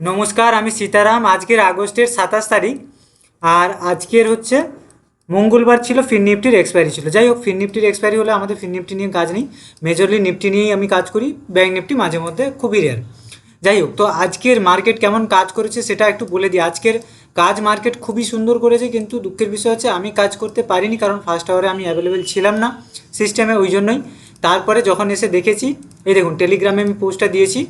নমস্কার, আমি সীতারাম। আজকের আগস্টের 27 তারিখ, আর আজকের হচ্ছে মঙ্গলবার ছিল। ফিন নিফটির এক্সপায়ারি ছিল। যাই হোক, ফিন নিফটির এক্সপায়ারি হলে আমাদের ফিন নিফটি নিয়ে কাজ নেই, মেজরলি নিফটি নিয়েই আমি কাজ করি। ব্যাঙ্ক নিফটি মাঝে মধ্যে, খুবই রেয়ার। যাই হোক, তো আজকের মার্কেট কেমন কাজ করেছে সেটা একটু বলে দিই। আজকের কাজ মার্কেট খুবই সুন্দর করেছে, কিন্তু দুঃখের বিষয় হচ্ছে আমি কাজ করতে পারিনি, কারণ ফার্স্ট আওয়ারে আমি অ্যাভেলেবেল ছিলাম না সিস্টেমে, ওই জন্যই। তারপরে যখন এসে দেখেছি, এই দেখুন টেলিগ্রামে আমি পোস্টটা দিয়েছি।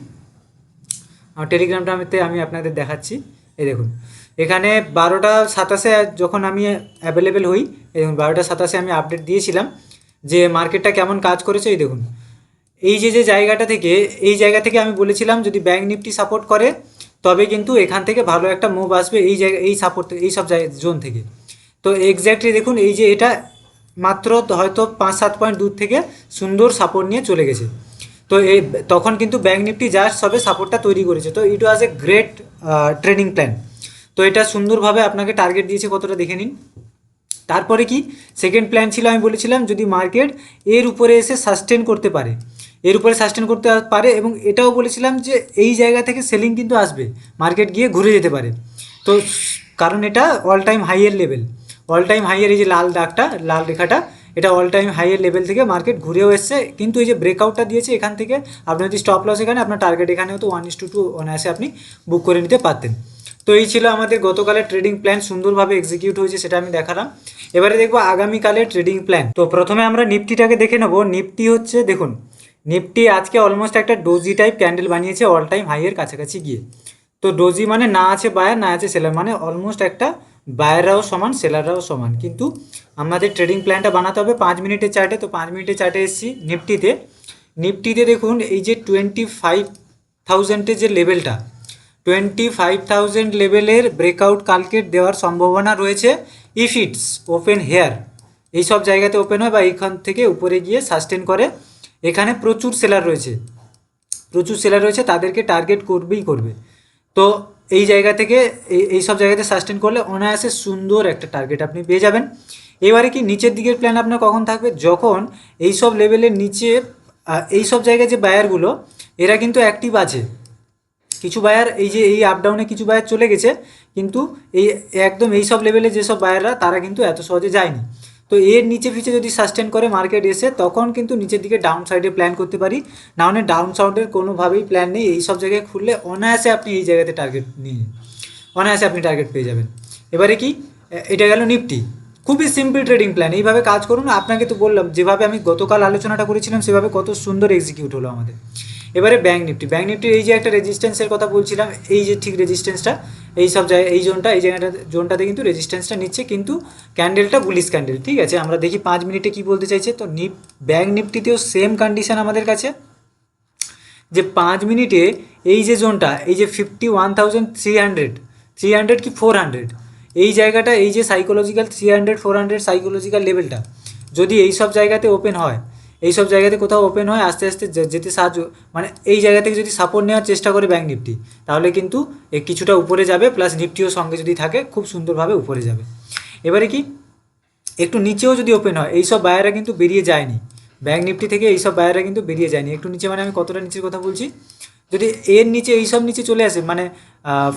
আমার টেলিগ্রামটাতে আমি আপনাদের দেখাচ্ছি। এই দেখুন, এখানে 12টা 27-এ যখন আমি অ্যাভেলেবেল হই, এই দেখুন 12টা 27-এ আমি আপডেট দিয়েছিলাম যে মার্কেটটা কেমন কাজ করেছে। এই দেখুন, এই যে জায়গাটা থেকে, এই জায়গা থেকে আমি বলেছিলাম যদি ব্যাঙ্ক নিফটি সাপোর্ট করে তবে কিন্তু এখান থেকে ভালো একটা মুভ আসবে, এই জায়গা, এই সাপোর্ট, এই সব জোন থেকে। তো এক্স্যাক্টলি দেখুন, এই যে এটা মাত্র হয়তো 5-7 পয়েন্ট দূর থেকে সুন্দর সাপোর্ট নিয়ে চলে গেছে। তো এই তখন কিন্তু ব্যাঙ্ক নিফটি জাস্ট সবে সাপোর্টটা তৈরি করেছে। তো ইট ওয়াজ এ গ্রেট ট্রেডিং প্ল্যান। তো এটা সুন্দরভাবে আপনাকে টার্গেট দিয়েছে, কতটা দেখে নিন। তারপরে কি সেকেন্ড প্ল্যান ছিল, আমি বলেছিলাম যদি মার্কেট এর উপরে এসে সাস্টেন করতে পারে, এর উপরে সাস্টেন করতে পারে, এবং এটাও বলেছিলাম যে এই জায়গা থেকে সেলিং কিন্তু আসবে, মার্কেট গিয়ে ঘুরে যেতে পারে। তো কারণ এটা অল টাইম হাইয়ের লেভেল, অল টাইম হাইয়ের এই যে লাল দাগটা, লাল রেখাটা, এটা অল টাইম হাইয়ের লেভেল থেকে মার্কেট ঘুরেও এসছে। কিন্তু এই যে ব্রেকআউটটা দিয়েছে এখান থেকে, আপনি যদি স্টপ লস এখানে, আপনার টার্গেট এখানেও তো 1:2 অনায়াসে আপনি বুক করে নিতে পারতেন। তো এই ছিল আমাদের গতকালের ট্রেডিং প্ল্যান, সুন্দরভাবে এক্সিকিউট হয়েছে, সেটা আমি দেখালাম। এবারে দেখবো আগামীকালের ট্রেডিং প্ল্যান। তো প্রথমে আমরা নিফটিটাকে দেখে নেবো। নিফটি হচ্ছে, দেখুন নিফটি আজকে অলমোস্ট একটা ডোজি টাইপ ক্যান্ডেল বানিয়েছে অল টাইম হাইয়ের কাছাকাছি গিয়ে। তো ডোজি মানে না আছে বায়ার না আছে সেলার, মানে অলমোস্ট একটা বায়াররাও সমান সেলাররাও সমান। কিন্তু আমাদের ট্রেডিং প্ল্যানটা বানাতে হবে 5 মিনিটের চার্টে। তো 5 মিনিটের চার্টে এসেছি নিফটিতে। নিফটিতে দেখুন এই যে 25,000-এর যে লেভেলটা, 25,000 লেভেলের ব্রেকআউট কালকে দেওয়ার সম্ভাবনা রয়েছে, ইফ ইটস ওপেন হেয়ার। এইসব জায়গাতে ওপেন হয় বা এইখান থেকে উপরে গিয়ে সাস্টেন করে। এখানে প্রচুর সেলার রয়েছে, প্রচুর সেলার রয়েছে, তাদেরকে টার্গেট করবেই করবে। তো এই জায়গা থেকে এই সব জায়গাতে সাস্টেন করলে অনায়াসে সুন্দর একটা টার্গেট আপনি পেয়ে যাবেন। এবারে কি নিচের দিকের প্ল্যান আপনার কখন থাকবে, যখন এই সব লেভেলের নিচে এই সব জায়গায় যে বায়ারগুলো, এরা কিন্তু অ্যাক্টিভ আছে। কিছু বায়ার এই যে এই আপ ডাউনে কিছু বায়ার চলে গেছে, কিন্তু এই একদম এই সব লেভেলে যেসব বায়াররা, তারা কিন্তু এত সহজে যায়নি। তো এর নিচে ফিচে যদি সাস্টেন করে মার্কেট এসে, তখন কিন্তু নিচের দিকে ডাউন সাইডে প্ল্যান করতে পারি। না হলে ডাউন সাইডের কোনোভাবেই প্ল্যান নেই। এই সব জায়গায় খুললে অনায়াসে আপনি এই জায়গাতে টার্গেট নিয়ে অনায়াসে আপনি টার্গেট পেয়ে যাবেন। এবারে কি, এটা গেল নিফটি। খুবই সিম্পল ট্রেডিং প্ল্যান, এইভাবে কাজ করুন। আপনাকে তো বললাম যেভাবে আমি গতকাল আলোচনাটা করেছিলাম সেভাবে কত সুন্দর এক্সিকিউট হলো আমাদের। এবারে ব্যাঙ্ক নিফটি, ব্যাঙ্ক নিফটির এই যে একটা রেজিস্ট্যান্সের কথা বলছিলাম, এই যে ঠিক রেজিস্ট্যান্সটা, এই সব জায়গায় এই জোনটা, এই জায়গাটা জোনটাতে কিন্তু রেজিস্ট্যান্সটা নিচ্ছে, কিন্তু ক্যান্ডেলটা বুলিশ ক্যান্ডেল। ঠিক আছে, আমরা দেখি 5 মিনিটে কি বলতে চাইছে। তো ব্যাঙ্ক নিফটিতেও সেম কন্ডিশন আমাদের কাছে, যে 5 মিনিটে এই যে জোনটা, এই যে 51,300, 300 কি 400, এই জায়গাটা, এই যে সাইকোলজিক্যাল 300-400 সাইকোলজিক্যাল লেভেলটা যদি এই সব জায়গাতে ওপেন হয়, এই সব জায়গাতে কোথাও ওপেন হয়, আস্তে আস্তে যেতে সাহায্য, মানে এই জায়গা থেকে যদি সাপোর্ট নেওয়ার চেষ্টা করে ব্যাঙ্ক নিফটি, তাহলে কিন্তু কিছুটা উপরে যাবে, প্লাস নিফটিও সঙ্গে যদি থাকে খুব সুন্দরভাবে উপরে যাবে। এবারে কি, একটু নিচেও যদি ওপেন হয়, এই সব বায়াররা কিন্তু বেরিয়ে যায়নি ব্যাঙ্ক নিফটি থেকে, এই সব বায়াররা কিন্তু বেরিয়ে যায়নি। একটু নিচে মানে আমি কতটা নিচের কথা বলছি, যদি এর নিচে এই সব নিচে চলে আসে, মানে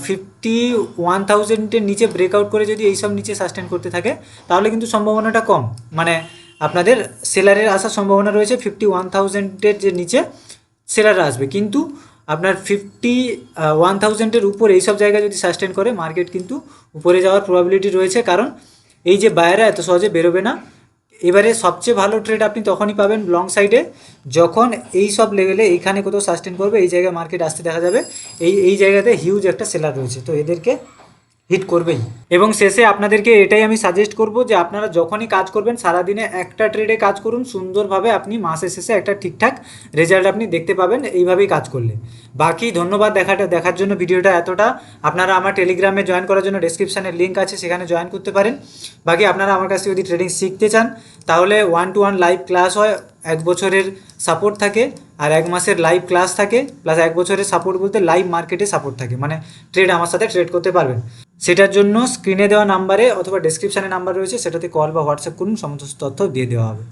51,000-এর নিচে ব্রেকআউট করে যদি এই সব নিচে সাস্টেন করতে থাকে, তাহলে কিন্তু সম্ভাবনাটা কম, মানে আপনাদের সেলারের আসার সম্ভাবনা রয়েছে। 51,000-এর যে নিচে সেলার আসবে, কিন্তু আপনার 51,000-এর উপরে এই সব জায়গায় যদি সাস্টেন করে, মার্কেট কিন্তু উপরে যাওয়ার প্রবাবিলিটি রয়েছে, কারণ এই যে বায়াররা এত সহজে বেরোবে না। এবারে সবচেয়ে ভালো ট্রেড আপনি তখনই পাবেন লং সাইডে, যখন এই সব লেভেলে এইখানে কোথাও সাস্টেন করবে, এই জায়গায় মার্কেট আসতে দেখা যাবে, এই জায়গাতে হিউজ একটা সেলার রয়েছে, তো এদেরকে হিট করবেই। এবং শেষে আপনাদেরকে এটাই আমি সাজেস্ট করব যে আপনারা যখনই কাজ করবেন, সারাদিনে একটা ট্রেডে কাজ করুন, সুন্দরভাবে আপনি মাসের শেষে একটা ঠিকঠাক রেজাল্ট আপনি দেখতে পাবেন এইভাবেই কাজ করলে। বাকি ধন্যবাদ দেখার জন্য, ভিডিওটা এতটা। আপনারা আমার টেলিগ্রামে জয়েন করার জন্য ডেসক্রিপশানে লিঙ্ক আছে, সেখানে জয়েন করতে পারেন। বাকি আপনারা আমার কাছে যদি ট্রেডিং শিখতে চান, তাহলে 1-to-1 লাইভ ক্লাস হয়, 1 বছরের সাপোর্ট থাকে, আর 1 মাসের লাইভ ক্লাস থাকে, প্লাস 1 বছরের সাপোর্ট বলতে লাইভ মার্কেটে সাপোর্ট থাকে, মানে ট্রেড আমার সাথে ট্রেড করতে পারবেন। সেটার জন্য স্ক্রিনে দেওয়া নাম্বারে অথবা ডেসক্রিপশানে নাম্বার রয়েছে, সেটাতে কল বা হোয়াটসঅ্যাপ করুন, সমস্ত তথ্য দিয়ে দেওয়া হবে।